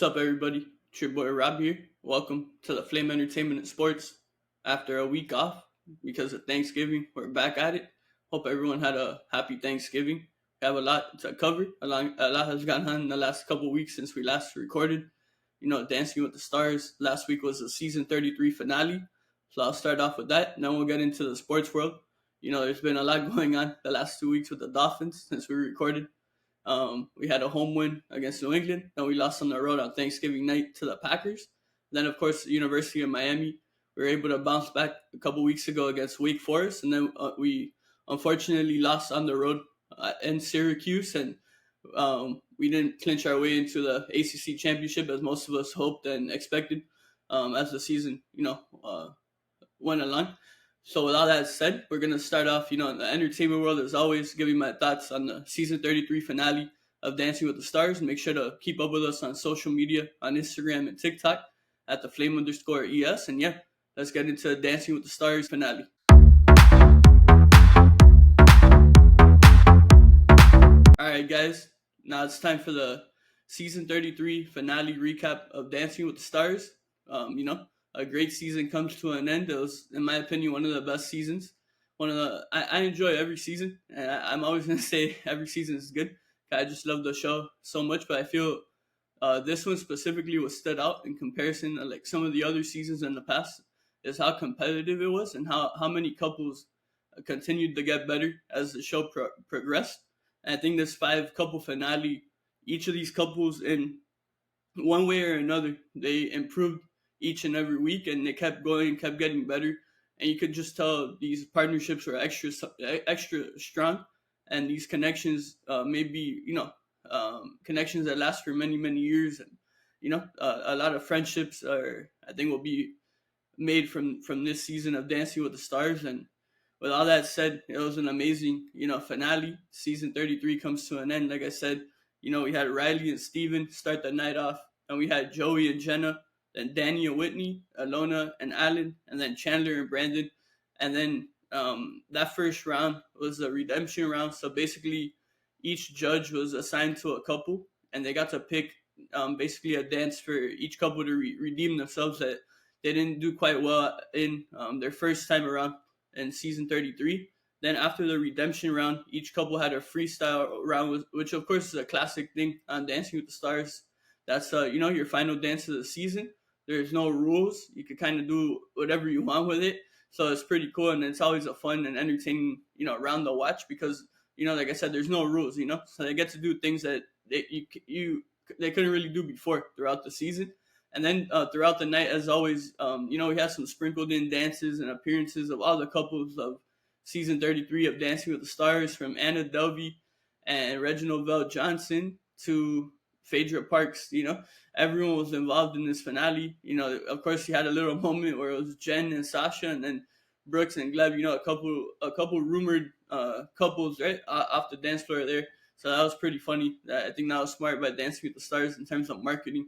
What's up, everybody? It's your boy Rob here. Welcome to the Flame Entertainment and Sports. After a week off because of Thanksgiving, we're back at it. Hope everyone had a happy Thanksgiving. We have a lot to cover. A lot has gone on in the last couple of weeks since we last recorded. Dancing with the Stars. Last week was the season 33 finale. So I'll start off with that. And then we'll get into the sports world. There's been a lot going on the last 2 weeks with the Dolphins since we recorded. We had a home win against New England. Then we lost on the road on Thanksgiving night to the Packers. Then, of course, the University of Miami. We were able to bounce back a couple weeks ago against Wake Forest. And then we unfortunately lost on the road in Syracuse. And we didn't clinch our way into the ACC championship as most of us hoped and expected as the season, went along. So with all that said, we're going to start off, in the entertainment world, as always, giving my thoughts on the season 33 finale of Dancing with the Stars. And make sure to keep up with us on social media, on Instagram and TikTok at the flame_ES. And yeah, let's get into Dancing with the Stars finale. All right, guys, now it's time for the season 33 finale recap of Dancing with the Stars. A great season comes to an end. It was, in my opinion, one of the best seasons. I enjoy every season, and I'm always going to say every season is good. I just love the show so much, but I feel this one specifically was stood out in comparison to like some of the other seasons in the past, is how competitive it was and how many couples continued to get better as the show progressed. And I think this 5-couple finale, each of these couples in one way or another, they improved each and every week, and they kept going, kept getting better, and you could just tell these partnerships were extra strong, and these connections connections that last for many years, and a lot of friendships I think will be made from this season of Dancing with the Stars. And with all that said, it was an amazing finale. Season 33 comes to an end. Like I said, we had Riley and Steven start the night off, and we had Joey and Jenna, then Danny and Whitney, Alona and Alan, and then Chandler and Brandon. And then that first round was the redemption round. So basically, each judge was assigned to a couple, and they got to pick basically a dance for each couple to redeem themselves that they didn't do quite well in their first time around in season 33. Then after the redemption round, each couple had a freestyle round, which of course is a classic thing on Dancing with the Stars. That's your final dance of the season. There's no rules. You can kind of do whatever you want with it. So it's pretty cool, and it's always a fun and entertaining, round to watch because, like I said, there's no rules, So they get to do things that they couldn't really do before throughout the season. And then throughout the night, as always, we had some sprinkled in dances and appearances of all the couples of season 33 of Dancing with the Stars, from Anna Delvey and Reginald Vell Johnson to Phaedra Parks. Everyone was involved in this finale. Of course, you had a little moment where it was Jen and Sasha, and then Brooks and Gleb. A couple rumored couples right off the dance floor there. So that was pretty funny. I think that was smart by Dancing with the Stars in terms of marketing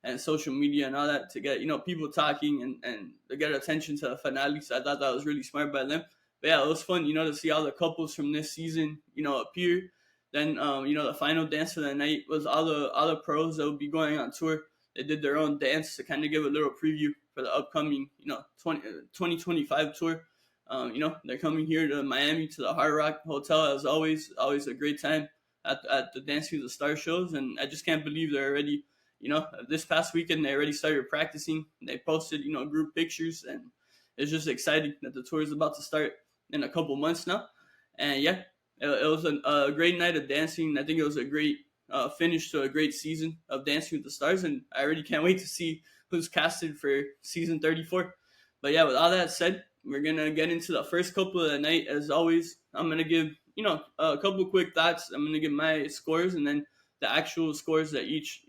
and social media and all that to get people talking and to get attention to the finale. So I thought that was really smart by them. But yeah, it was fun, to see all the couples from this season, appear. Then, the final dance of the night was all the pros that would be going on tour. They did their own dance to kind of give a little preview for the upcoming, 2025 tour. They're coming here to Miami to the Hard Rock Hotel as always a great time at the Dancing with the Stars shows. And I just can't believe they're already, this past weekend, they already started practicing. They posted, group pictures, and it's just exciting that the tour is about to start in a couple months now. And yeah, it was a great night of dancing. I think it was a great finish to a great season of Dancing with the Stars, and I already can't wait to see who's casted for season 34. But yeah, with all that said, we're going to get into the first couple of the night. As always, I'm going to give, a couple quick thoughts. I'm going to give my scores and then the actual scores that each,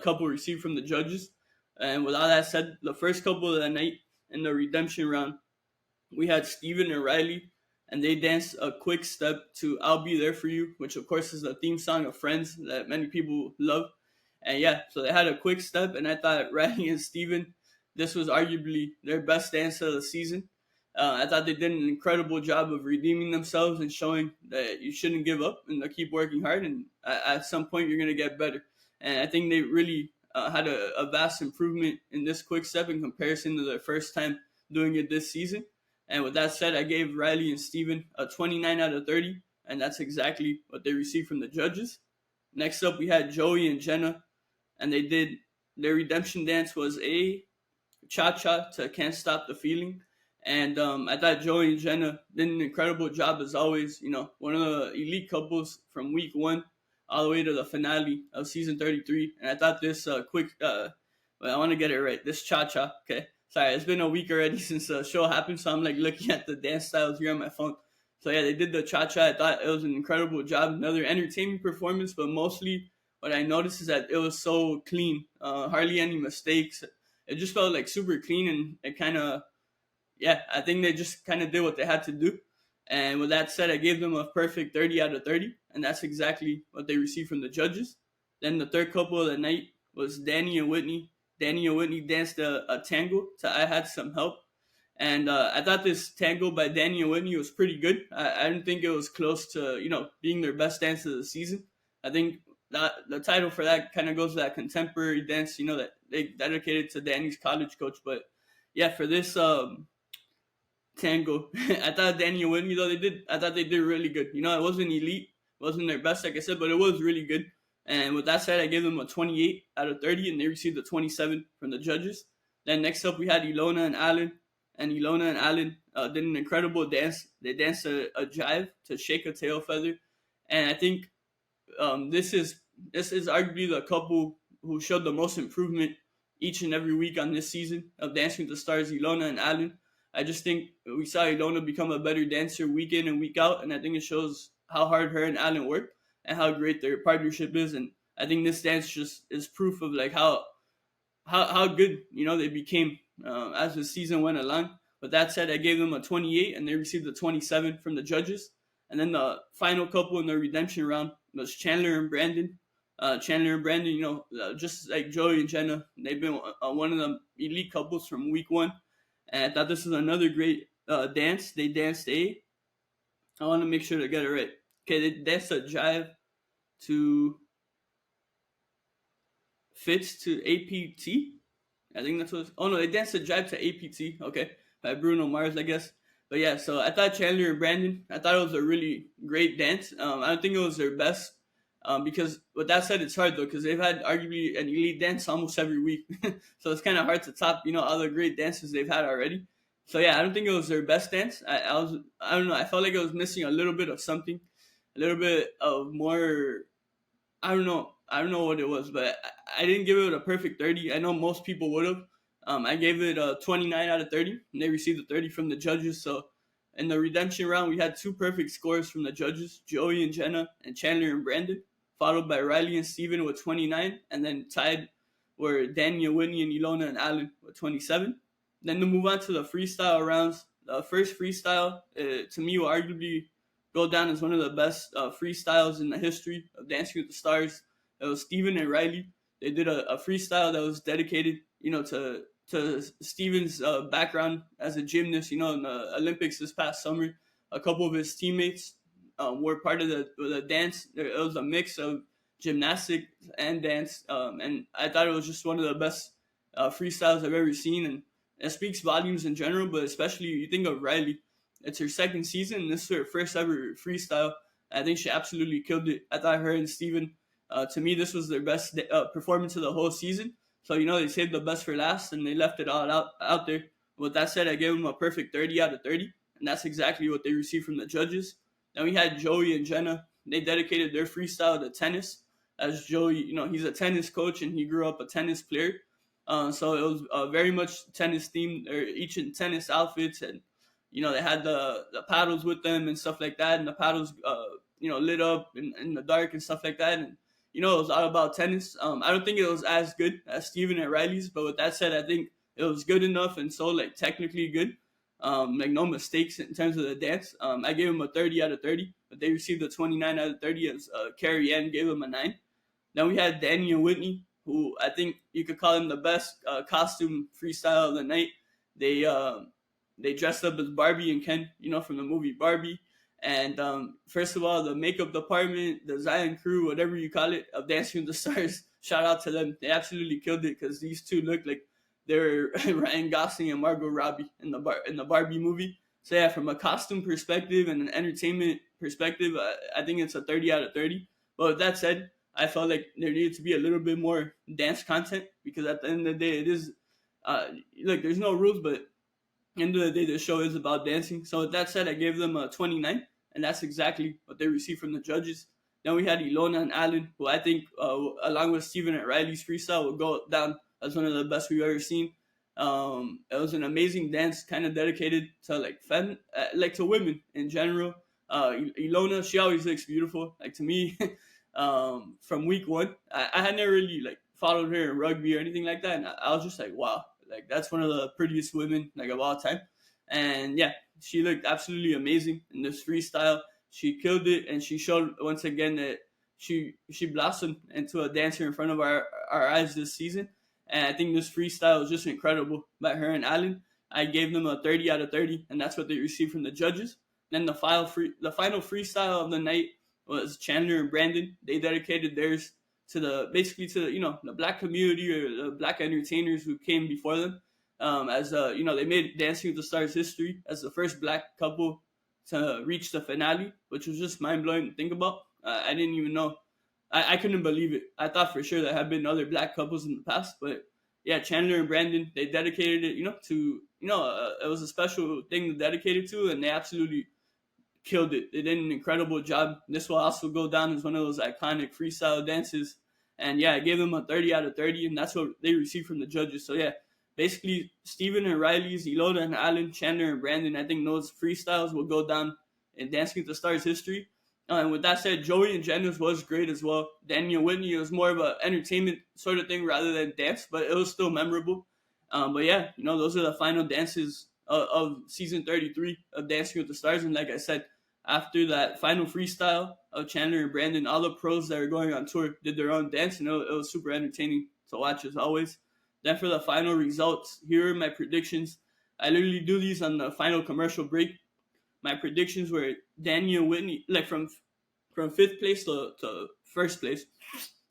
couple received from the judges. And with all that said, the first couple of the night in the redemption round, we had Steven and Riley, and they danced a quick step to I'll Be There For You, which of course is the theme song of Friends that many people love. And yeah, so they had a quick step, and I thought Riley and Steven, this was arguably their best dance of the season. I thought they did an incredible job of redeeming themselves and showing that you shouldn't give up and to keep working hard, and at some point you're going to get better. And I think they really had a vast improvement in this quick step in comparison to their first time doing it this season. And with that said, I gave Riley and Steven a 29 out of 30, and that's exactly what they received from the judges. Next up, we had Joey and Jenna, and they did their redemption dance was a cha-cha to Can't Stop the Feeling. And I thought Joey and Jenna did an incredible job as always. One of the elite couples from week 1 all the way to the finale of season 33. And I thought this I want to get it right. This cha-cha, okay? Sorry, it's been a week already since the show happened, so I'm like looking at the dance styles here on my phone. So yeah, they did the cha-cha. I thought it was an incredible job. Another entertaining performance, but mostly what I noticed is that it was so clean. Hardly any mistakes. It just felt like super clean, and it kind of, yeah, I think they just kind of did what they had to do. And with that said, I gave them a perfect 30 out of 30, and that's exactly what they received from the judges. Then the third couple of the night was Danny and Whitney. Danny and Whitney danced a tango to I Had Some Help. And I thought this tango by Danny and Whitney was pretty good. I didn't think it was close to, being their best dance of the season. I think that the title for that kind of goes to that contemporary dance, that they dedicated to Danny's college coach. But yeah, for this tango, I thought Danny and Whitney, though, I thought they did really good. It wasn't elite, wasn't their best, like I said, but it was really good. And with that said, I gave them a 28 out of 30, and they received a 27 from the judges. Then next up, we had Ilona and Alan. And Ilona and Alan did an incredible dance. They danced a jive to Shake a Tail Feather. And I think this is arguably the couple who showed the most improvement each and every week on this season of Dancing with the Stars, Ilona and Alan. I just think we saw Ilona become a better dancer week in and week out, and I think it shows how hard her and Alan work and how great their partnership is. And I think this dance just is proof of like how good they became as the season went along. With that said, I gave them a 28, and they received a 27 from the judges. And then the final couple in the redemption round was Chandler and Brandon. Chandler and Brandon, just like Joey and Jenna, they've been one of the elite couples from week 1. And I thought this was another great dance. They danced I want to make sure to get it right. Okay, they danced a jive to Fits to APT. I think that's what they danced a jive to APT. Okay, by Bruno Mars, I guess. But yeah, so I thought Chandler and Brandon, I thought it was a really great dance. I don't think it was their best. Because with that said, it's hard though, because they've had arguably an elite dance almost every week. So it's kind of hard to top, all the great dances they've had already. So yeah, I don't think it was their best dance. I don't know. I felt like it was missing a little bit of something, a little bit of more. I don't know what it was, but I didn't give it a perfect 30. I know most people would have. I gave it a 29 out of 30, and they received a 30 from the judges. So in the redemption round, we had 2 perfect scores from the judges, Joey and Jenna, and Chandler and Brandon, followed by Riley and Steven with 29, and then tied were Danny and Whitney and Ilona and Alan with 27. Then to move on to the freestyle rounds, the first freestyle, to me, will arguably go down as one of the best freestyles in the history of Dancing with the Stars. It was Steven and Riley. They did a freestyle that was dedicated, to Steven's background as a gymnast, in the Olympics this past summer. A couple of his teammates were part of the dance. It was a mix of gymnastics and dance, and I thought it was just one of the best freestyles I've ever seen, and it speaks volumes in general, but especially you think of Riley. It's her second season. This is her first ever freestyle. I think she absolutely killed it. I thought her and Steven, to me, this was their best performance of the whole season. So, they saved the best for last, and they left it all out there. With that said, I gave them a perfect 30 out of 30, and that's exactly what they received from the judges. Then we had Joey and Jenna. They dedicated their freestyle to tennis. As Joey, he's a tennis coach, and he grew up a tennis player. So it was very much tennis themed. They're each in tennis outfits, and they had the paddles with them and stuff like that, and the paddles lit up in the dark and stuff like that. And it was all about tennis. I don't think it was as good as Steven and Riley's, but with that said, I think it was good enough and so technically good. No mistakes in terms of the dance. I gave them a 30 out of 30, but they received a 29 out of 30 as Carrie Ann gave them a 9. Then we had Danny and Whitney, who I think you could call them the best costume freestyle of the night. They dressed up as Barbie and Ken, from the movie Barbie. And first of all, the makeup department, the Zion crew, whatever you call it, of Dancing with the Stars, shout out to them. They absolutely killed it because these two look like they're Ryan Gosling and Margot Robbie in the Barbie movie. So yeah, from a costume perspective and an entertainment perspective, I think it's a 30 out of 30. But with that said, I felt like there needed to be a little bit more dance content because at the end of the day, it is like there's no rules, but end of the day, the show is about dancing. So with that said, I gave them a 29, and that's exactly what they received from the judges. Then we had Ilona and Alan, who I think, along with Steven and Riley's freestyle, will go down as one of the best we've ever seen. It was an amazing dance, kind of dedicated to like to women in general. Ilona, she always looks beautiful. Like to me, from week one, I had never really like followed her in rugby or anything like that, and I was just like, wow, like that's one of the prettiest women like of all time. And yeah, she looked absolutely amazing in this freestyle. She killed it, and she showed once again that she blossomed into a dancer in front of our eyes this season. And I think this freestyle was just incredible by her and Alan. I gave them a 30 out of 30, and that's what they received from the judges. Then the final freestyle of the night was Chandler and Brandon. They dedicated theirs to the black community or the black entertainers who came before them. As they made Dancing with the Stars history as the first black couple to reach the finale, which was just mind blowing to think about. I didn't even know. I couldn't believe it. I thought for sure there had been other black couples in the past, but yeah, Chandler and Brandon, they dedicated it, it was a special thing to dedicate it to, and they absolutely killed it. They did an incredible job. This will also go down as one of those iconic freestyle dances. And yeah, I gave them a 30 out of 30, and that's what they received from the judges. So yeah, basically, Steven and Riley's, Ilona and Alan, Chandler and Brandon, I think those freestyles will go down in Dancing with the Stars history. And with that said, Joey and Jenna's was great as well. Daniel Whitney, it was more of an entertainment sort of thing rather than dance, but it was still memorable. But yeah, those are the final dances of season 33 of Dancing with the Stars. And like I said, after that final freestyle of Chandler and Brandon, all the pros that are going on tour did their own dance, and it was super entertaining to watch as always. Then for the final results, here are my predictions. I literally do these on the final commercial break. My predictions were Daniel Whitney, like from fifth place to first place.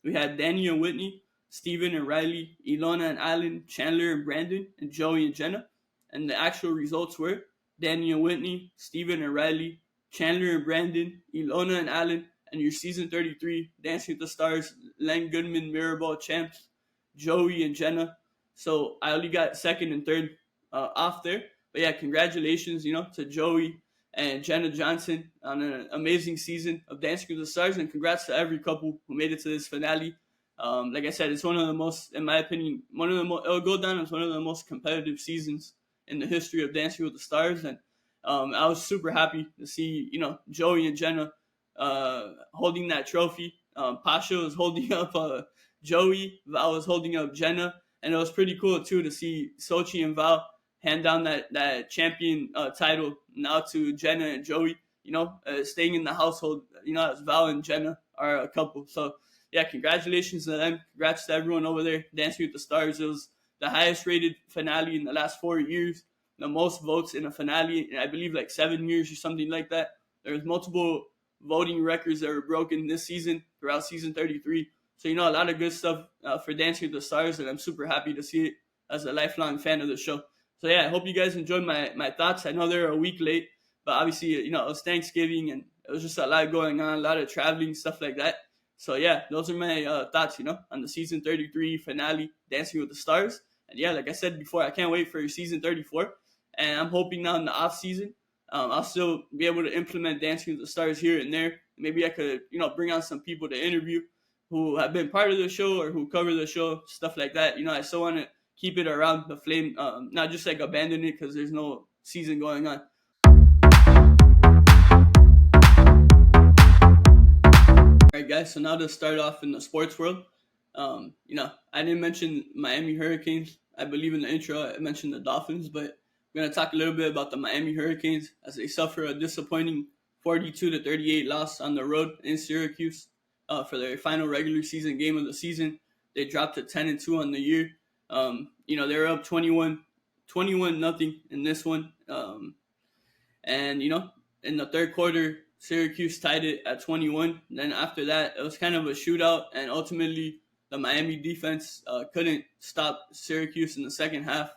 We had Daniel Whitney, Steven and Riley, Ilona and Alan, Chandler and Brandon, and Joey and Jenna. And the actual results were Daniel Whitney, Steven and Riley, Chandler and Brandon, Ilona and Alan, and your season 33 Dancing with the Stars, Len Goodman Mirrorball champs, Joey and Jenna. So I only got second and third off there. But yeah, congratulations, to Joey and Jenna Johnson on an amazing season of Dancing with the Stars, and congrats to every couple who made it to this finale. Like I said, it's one of the most, in my opinion, it'll go down as one of the most competitive seasons in the history of Dancing with the Stars, and I was super happy to see, Joey and Jenna holding that trophy. Pasha was holding up Joey, Val was holding up Jenna, and it was pretty cool too to see Sochi and Val hand down that champion title now to Jenna and Joey. Staying in the household, as Val and Jenna are a couple. So yeah, congratulations to them. Congrats to everyone over there Dancing with the Stars. It was the highest rated finale in the last 4 years, the most votes in a finale in I believe like 7 years or something like that. There's multiple voting records that were broken this season throughout season 33. So a lot of good stuff for Dancing with the Stars, and I'm super happy to see it as a lifelong fan of the show. So yeah, I hope you guys enjoyed my thoughts. I know they're a week late, but obviously, it was Thanksgiving and it was just a lot going on, a lot of traveling, stuff like that. So yeah, those are my thoughts, on the season 33 finale, Dancing with the Stars. And yeah, like I said before, I can't wait for season 34. And I'm hoping now in the off season, I'll still be able to implement Dancing with the Stars here and there. Maybe I could, bring on some people to interview who have been part of the show or who cover the show, stuff like that. I still want to keep it around the flame, not just like abandon it because there's no season going on. All right, guys. So now to start off in the sports world, I didn't mention Miami Hurricanes. I believe in the intro I mentioned the Dolphins, but we're gonna talk a little bit about the Miami Hurricanes as they suffer a disappointing 42-38 loss on the road in Syracuse for their final regular season game of the season. They dropped to 10-2 on the year. They're up 21 nothing in this one. And in the third quarter, Syracuse tied it at 21. Then after that, it was kind of a shootout, and ultimately the Miami defense couldn't stop Syracuse in the second half.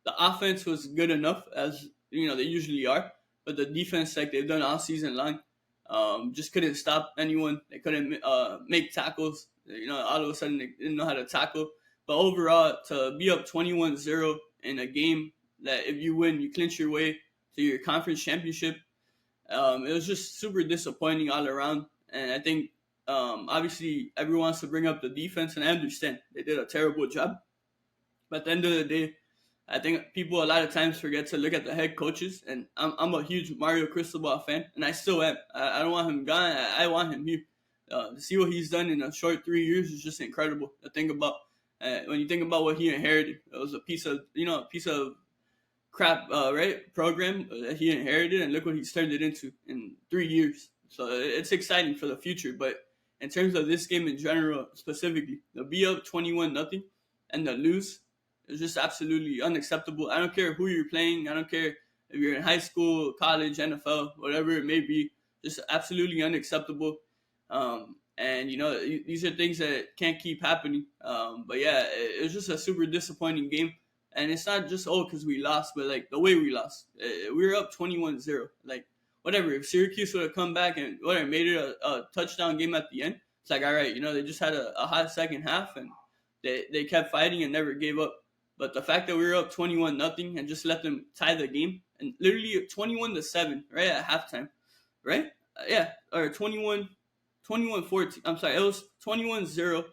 The offense was good enough, as they usually are, but the defense, like they've done all season long, just couldn't stop anyone. They couldn't make tackles. All of a sudden they didn't know how to tackle. But overall, to be up 21-0 in a game that if you win, you clinch your way to your conference championship, it was just super disappointing all around. And I think obviously everyone wants to bring up the defense, and I understand they did a terrible job. But at the end of the day, I think people a lot of times forget to look at the head coaches, and I'm a huge Mario Cristobal fan, and I still am. I don't want him gone. I want him here. To see what he's done in a short 3 years is just incredible to think about. When you think about what he inherited, it was a piece of crap, right, program that he inherited, and look what he's turned it into in 3 years. So it's exciting for the future. But in terms of this game in general, specifically, the be up 21-0 and the lose is just absolutely unacceptable. I don't care who you're playing. I don't care if you're in high school, college, NFL, whatever it may be. Just absolutely unacceptable. And these are things that can't keep happening. But yeah, it was just a super disappointing game. And it's not just because we lost, but like the way we lost. We were up 21-0. Like whatever, if Syracuse would have come back and made it a touchdown game at the end, it's like, all right, they just had a hot second half, and they kept fighting and never gave up. But the fact that we were up 21-0 and just let them tie the game, and literally 21-7 right at halftime, right? Or 21-14. I'm sorry, it was 21-0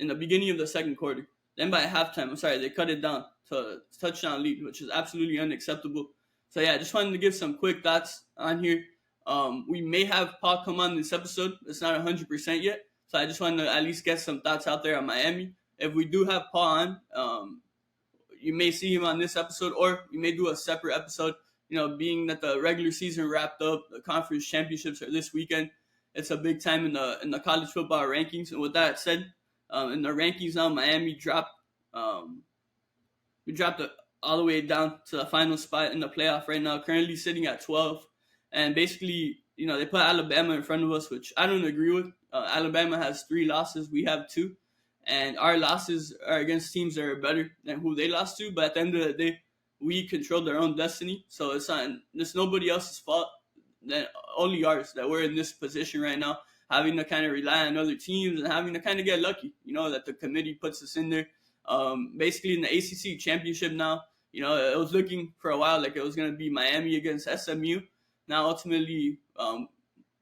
in the beginning of the second quarter. Then by halftime, they cut it down to a touchdown lead, which is absolutely unacceptable. So yeah, I just wanted to give some quick thoughts on here. We may have Paul come on this episode. It's not 100% yet. So I just wanted to at least get some thoughts out there on Miami. If we do have Paul on, you may see him on this episode, or you may do a separate episode. Being that the regular season wrapped up, the conference championships are this weekend. It's a big time in the college football rankings. And with that said, in the rankings now, Miami dropped. We dropped it all the way down to the final spot in the playoff right now. Currently sitting at 12, and basically, they put Alabama in front of us, which I don't agree with. Alabama has 3 losses. We have 2. And our losses are against teams that are better than who they lost to. But at the end of the day, we control our own destiny. So it's nobody else's fault than only ours that we're in this position right now, having to kind of rely on other teams and having to kind of get lucky, that the committee puts us in there. Basically in the ACC championship now, it was looking for a while like it was going to be Miami against SMU. Now, ultimately,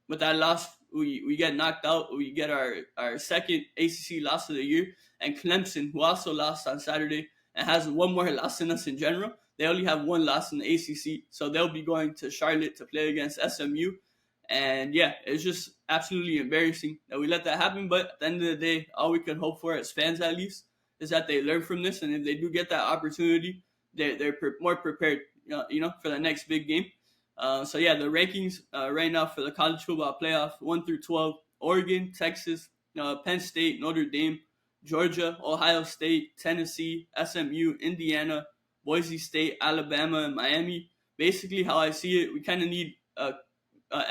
with that loss, we get knocked out. We get our second ACC loss of the year. And Clemson, who also lost on Saturday and has one more loss than us in general, they only have 1 loss in the ACC. So they'll be going to Charlotte to play against SMU. And yeah, it's just absolutely embarrassing that we let that happen. But at the end of the day, all we can hope for as fans, at least, is that they learn from this. And if they do get that opportunity, they're more prepared, for the next big game. So yeah, the rankings right now for the college football playoff 1 through 12: Oregon, Texas, Penn State, Notre Dame, Georgia, Ohio State, Tennessee, SMU, Indiana, Boise State, Alabama, and Miami. Basically, how I see it, we kind of need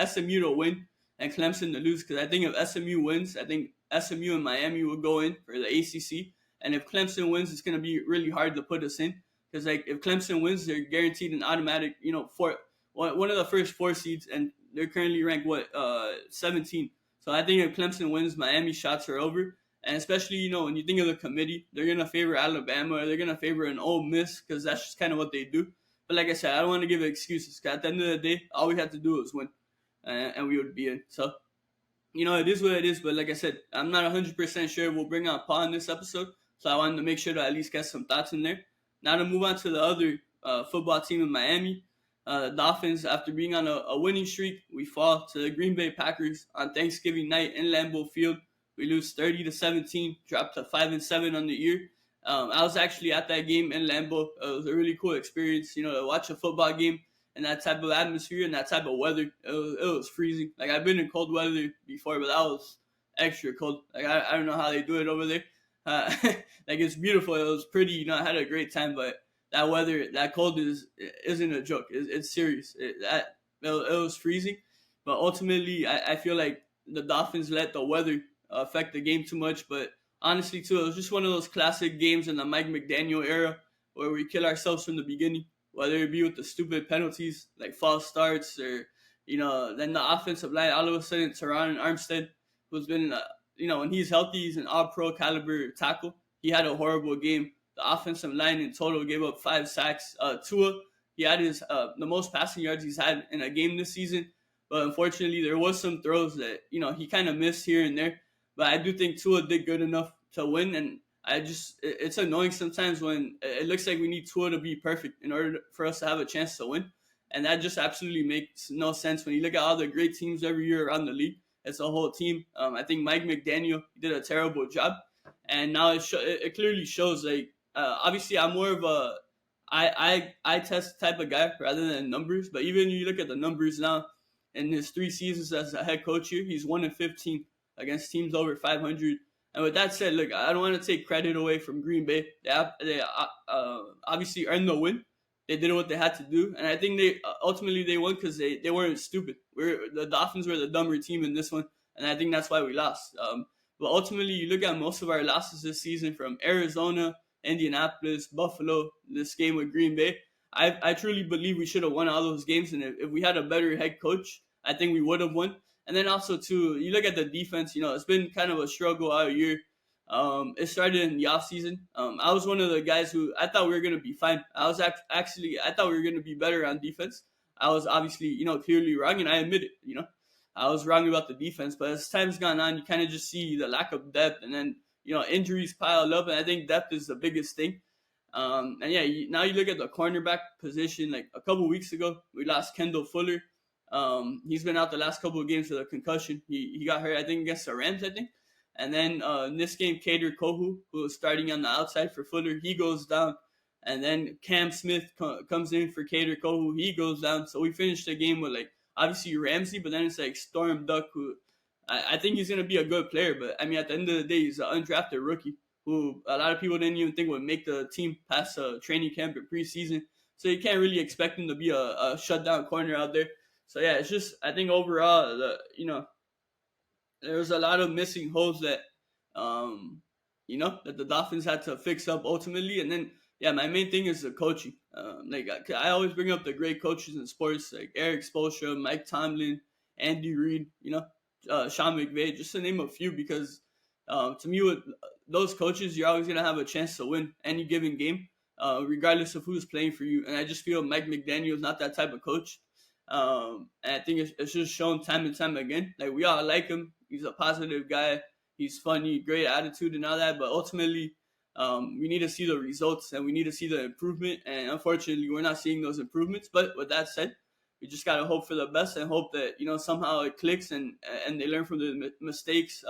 SMU to win and Clemson to lose, because I think if SMU wins, I think SMU and Miami will go in for the ACC. And if Clemson wins, it's going to be really hard to put us in, because if Clemson wins, they're guaranteed an automatic, one of the first 4 seeds, and they're currently ranked 17. So I think if Clemson wins, Miami's shots are over. And especially, when you think of the committee, they're going to favor Alabama, or they're going to favor an Ole Miss, because that's just kind of what they do. But like I said, I don't want to give excuses, because at the end of the day, all we had to do was win, and we would be in. So, it is what it is. But like I said, I'm not 100% sure we'll bring on Paul in this episode. So I wanted to make sure to at least get some thoughts in there. Now to move on to the other football team in Miami. The Dolphins, after being on a winning streak, we fall to the Green Bay Packers on Thanksgiving night in Lambeau Field. We lose 30-17, drop to 5-7 on the year. I was actually at that game in Lambeau. It was a really cool experience, to watch a football game in that type of atmosphere and that type of weather. It was freezing. Like, I've been in cold weather before, but that was extra cold. Like, I don't know how they do it over there. Like, it's beautiful. It was pretty. I had a great time, but that weather, that cold isn't a joke. It's serious. It was freezing, but ultimately, I feel like the Dolphins let the weather affect the game too much. But honestly, too, it was just one of those classic games in the Mike McDaniel era where we kill ourselves from the beginning, whether it be with the stupid penalties like false starts or, then the offensive line. All of a sudden, Teron and Armstead, who's been, when he's healthy, he's an all pro caliber tackle. He had a horrible game. The offensive line in total gave up 5 sacks. Tua, he had the most passing yards he's had in a game this season. But unfortunately, there was some throws that, he kind of missed here and there. But I do think Tua did good enough to win, and it's annoying sometimes when it looks like we need Tua to be perfect in order for us to have a chance to win, and that just absolutely makes no sense when you look at all the great teams every year around the league. It's a whole team. I think Mike McDaniel did a terrible job, and now it clearly shows. Like, obviously, I'm more of a I test type of guy rather than numbers, but even you look at the numbers now, in his 3 seasons as a head coach here, he's 1-15 against teams over 500. And with that said, look, I don't want to take credit away from Green Bay. They obviously earned the win. They did what they had to do, and I think they ultimately they won because they weren't stupid. The Dolphins were the dumber team in this one, and I think that's why we lost. But ultimately, you look at most of our losses this season from Arizona, Indianapolis, Buffalo, this game with Green Bay. I truly believe we should have won all those games, and if we had a better head coach, I think we would have won. And then also too, you look at the defense. It's been kind of a struggle all year. It started in the offseason. I was one of the guys who I thought we were gonna be fine. Actually I thought we were gonna be better on defense. I was obviously clearly wrong, and I admit it. I was wrong about the defense, but as time's gone on, you kind of just see the lack of depth, and then injuries piled up, and I think depth is the biggest thing. And yeah, now you look at the cornerback position. Like a couple weeks ago, we lost Kendall Fuller. He's been out the last couple of games with a concussion. He got hurt, I think, against the Rams, I think. And then in this game, Kader Kohu, who was starting on the outside for Fuller, he goes down. And then Cam Smith comes in for Kader Kohu, he goes down. So we finished the game with, like, obviously Ramsey, but then it's like Storm Duck, who I think he's going to be a good player. But, I mean, at the end of the day, he's an undrafted rookie who a lot of people didn't even think would make the team past training camp and preseason. So you can't really expect him to be a shutdown corner out there. So yeah, it's just, I think overall, there was a lot of missing holes that, that the Dolphins had to fix up ultimately. And then, yeah, my main thing is the coaching. I always bring up the great coaches in sports, like Eric Spoelstra, Mike Tomlin, Andy Reid, Sean McVay, just to name a few, because to me, with those coaches, you're always going to have a chance to win any given game, regardless of who's playing for you. And I just feel Mike McDaniel is not that type of coach. And I think it's just shown time and time again. Like, we all like him. He's a positive guy. He's funny, great attitude and all that. But ultimately, we need to see the results, and we need to see the improvement. And unfortunately, we're not seeing those improvements. But with that said, we just got to hope for the best and hope that, somehow it clicks and they learn from the mistakes,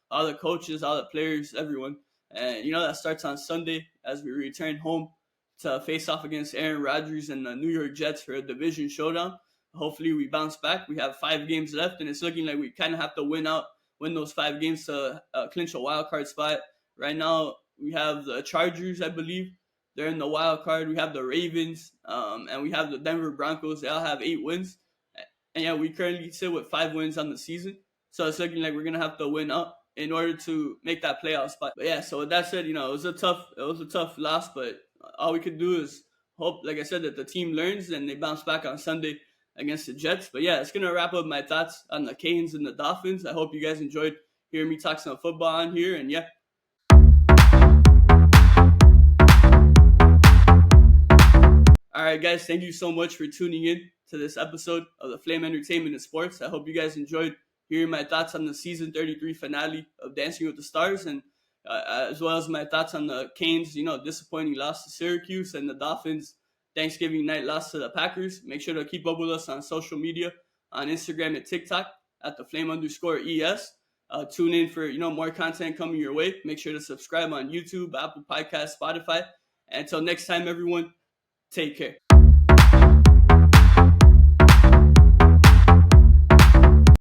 all the coaches, all the players, everyone. And, that starts on Sunday as we return home to face off against Aaron Rodgers and the New York Jets for a division showdown. Hopefully we bounce back. We have 5 games left, and it's looking like we kind of have to win those 5 games to clinch a wild card spot. Right now, we have the Chargers, I believe. They're in the wild card. We have the Ravens, and we have the Denver Broncos. They all have 8 wins. And yeah, we currently sit with 5 wins on the season. So it's looking like we're going to have to win up in order to make that playoff spot. But yeah, so with that said, it was a tough loss, but all we could do is hope, like I said, that the team learns and they bounce back on Sunday against the Jets. But yeah, it's going to wrap up my thoughts on the Canes and the Dolphins. I hope you guys enjoyed hearing me talk some football on here. And yeah. All right, guys, thank you so much for tuning in to this episode of the Flame Entertainment and Sports. I hope you guys enjoyed hearing my thoughts on the season 33 finale of Dancing with the Stars, and as well as my thoughts on the Canes, disappointing loss to Syracuse, and the Dolphins Thanksgiving night loss to the Packers. Make sure to keep up with us on social media, on Instagram and TikTok at the Flame_ES. Tune in for more content coming your way. Make sure to subscribe on YouTube, Apple Podcasts, Spotify. And until next time, everyone, take care.